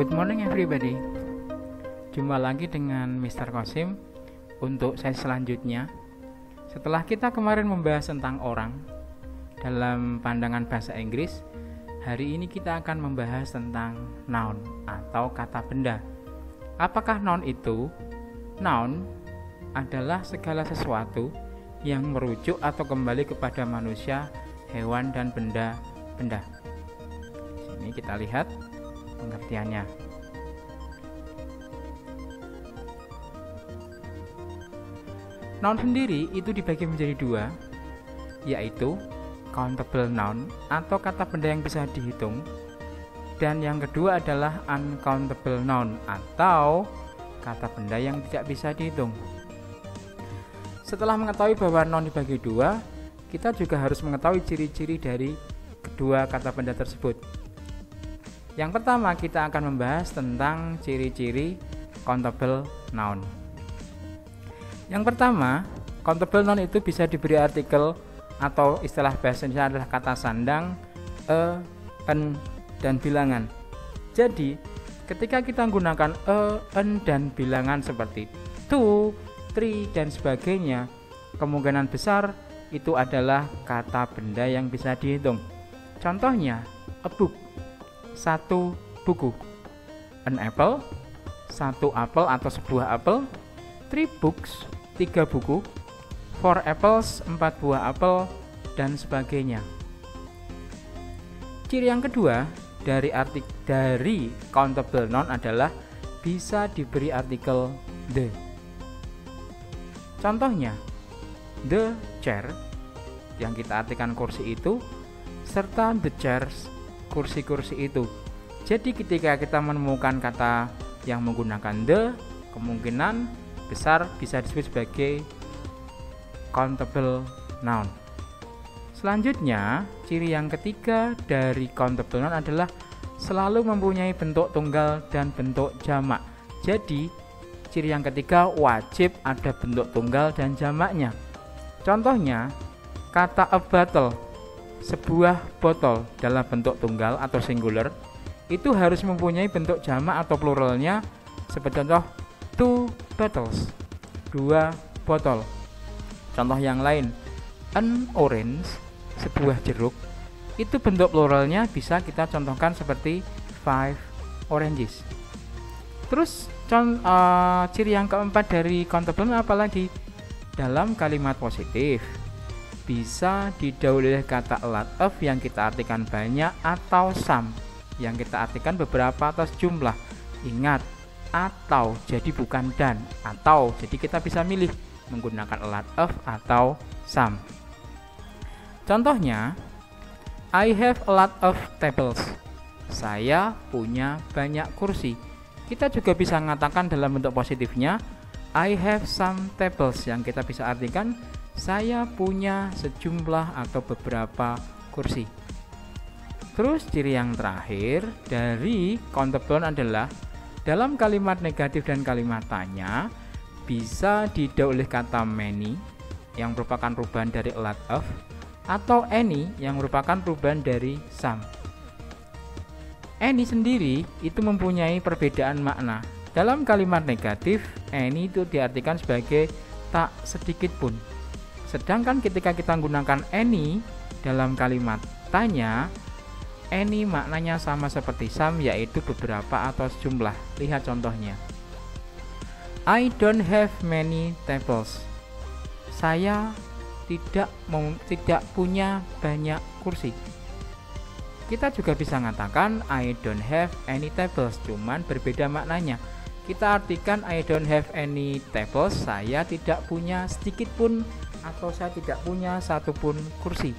Good morning everybody. Jumpa lagi dengan Mr. Kosim untuk sesi selanjutnya. Setelah kita kemarin membahas tentang orang dalam pandangan bahasa Inggris, hari ini kita akan membahas tentang noun atau kata benda. Apakah noun itu? Noun adalah segala sesuatu yang merujuk atau kembali kepada manusia, hewan, dan benda-benda. Sini kita lihat pengertiannya. Noun sendiri itu dibagi menjadi dua, yaitu countable noun atau kata benda yang bisa dihitung, dan yang kedua adalah uncountable noun atau kata benda yang tidak bisa dihitung. Setelah mengetahui bahwa noun dibagi dua, kita juga harus mengetahui ciri-ciri dari kedua kata benda tersebut. Yang pertama, kita akan membahas tentang ciri-ciri countable noun. Yang pertama, countable noun itu bisa diberi artikel atau istilah bahasa Indonesia adalah kata sandang, en, dan bilangan. Jadi, ketika kita menggunakan en, dan bilangan seperti 2, 3, dan sebagainya, kemungkinan besar itu adalah kata benda yang bisa dihitung. Contohnya, a book, satu buku, an apple, satu apel atau sebuah apel, 3 books, 3 buku, 4 apples, 4 buah apel, dan sebagainya. Ciri yang kedua dari countable noun adalah bisa diberi artikel the. Contohnya, the chair yang kita artikan kursi itu, serta the chairs, kursi-kursi itu. Jadi ketika kita menemukan kata yang menggunakan the, kemungkinan besar bisa disebut sebagai countable noun. Selanjutnya, ciri yang ketiga dari countable noun adalah selalu mempunyai bentuk tunggal dan bentuk jamak. Jadi, ciri yang ketiga wajib ada bentuk tunggal dan jamaknya. Contohnya, kata a bottle, sebuah botol dalam bentuk tunggal atau singular, itu harus mempunyai bentuk jamak atau pluralnya. Seperti contoh, 2 bottles, 2 botol. Contoh yang lain, an orange, sebuah jeruk, itu bentuk pluralnya bisa kita contohkan seperti 5 oranges. Terus ciri yang keempat dari countable apalagi? Dalam kalimat positif bisa didahului oleh kata a lot of yang kita artikan banyak, atau some yang kita artikan beberapa atau jumlah. Ingat, atau jadi bukan dan, atau jadi kita bisa milih menggunakan a lot of atau some. Contohnya, I have a lot of tables, saya punya banyak kursi. Kita juga bisa mengatakan dalam bentuk positifnya I have some tables yang kita bisa artikan saya punya sejumlah atau beberapa kursi. Terus ciri yang terakhir dari countable adalah dalam kalimat negatif dan kalimat tanya bisa didahului oleh kata many yang merupakan perubahan dari a lot of, atau any yang merupakan perubahan dari some. Any sendiri itu mempunyai perbedaan makna. Dalam kalimat negatif, any itu diartikan sebagai tak sedikit pun. Sedangkan ketika kita menggunakan any dalam kalimat tanya, any maknanya sama seperti some, yaitu beberapa atau sejumlah. Lihat contohnya. I don't have many tables. Saya tidak punya banyak kursi. Kita juga bisa mengatakan I don't have any tables, cuman berbeda maknanya. Kita artikan I don't have any tables, saya tidak punya sedikit pun atau saya tidak punya satupun kursi.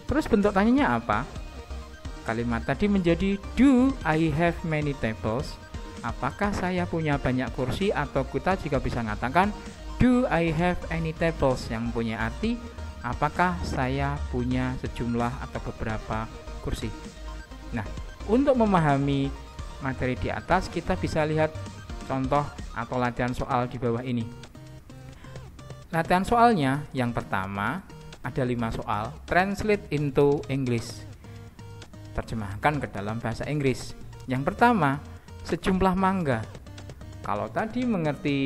Terus bentuk tanyanya apa? Kalimat tadi menjadi do I have many tables? Apakah saya punya banyak kursi? Atau kita juga bisa mengatakan do I have any tables yang mempunyai arti apakah saya punya sejumlah atau beberapa kursi. Nah, untuk memahami materi di atas kita bisa lihat contoh atau latihan soal di bawah ini. Latihan soalnya yang pertama ada 5 soal, translate into English. Terjemahkan ke dalam bahasa Inggris. Yang pertama, sejumlah mangga. Kalau tadi mengerti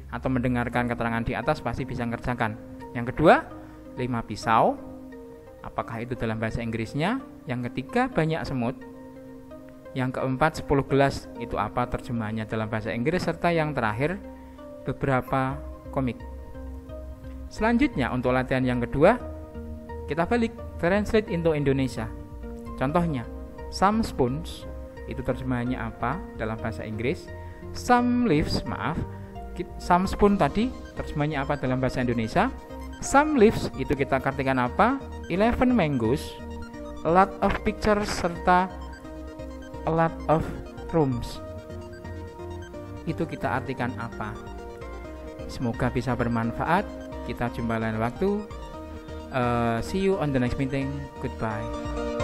atau mendengarkan keterangan di atas pasti bisa mengerjakan. Yang kedua, 5 pisau. Apakah itu dalam bahasa Inggrisnya? Yang ketiga, banyak semut. Yang keempat, 10 gelas. Itu apa terjemahannya dalam bahasa Inggris? Serta yang terakhir, beberapa komik. Selanjutnya untuk latihan yang kedua, kita balik translate into Indonesia. Contohnya, some spoons, itu terjemahannya apa dalam bahasa Inggris? Some leaves, some spoon tadi terjemahannya apa dalam bahasa Indonesia? Some leaves itu kita artikan apa? 11 mangoes, a lot of pictures, serta a lot of rooms. Itu kita artikan apa? Semoga bisa bermanfaat. Kita jumpa lain waktu. See you on the next meeting. Goodbye.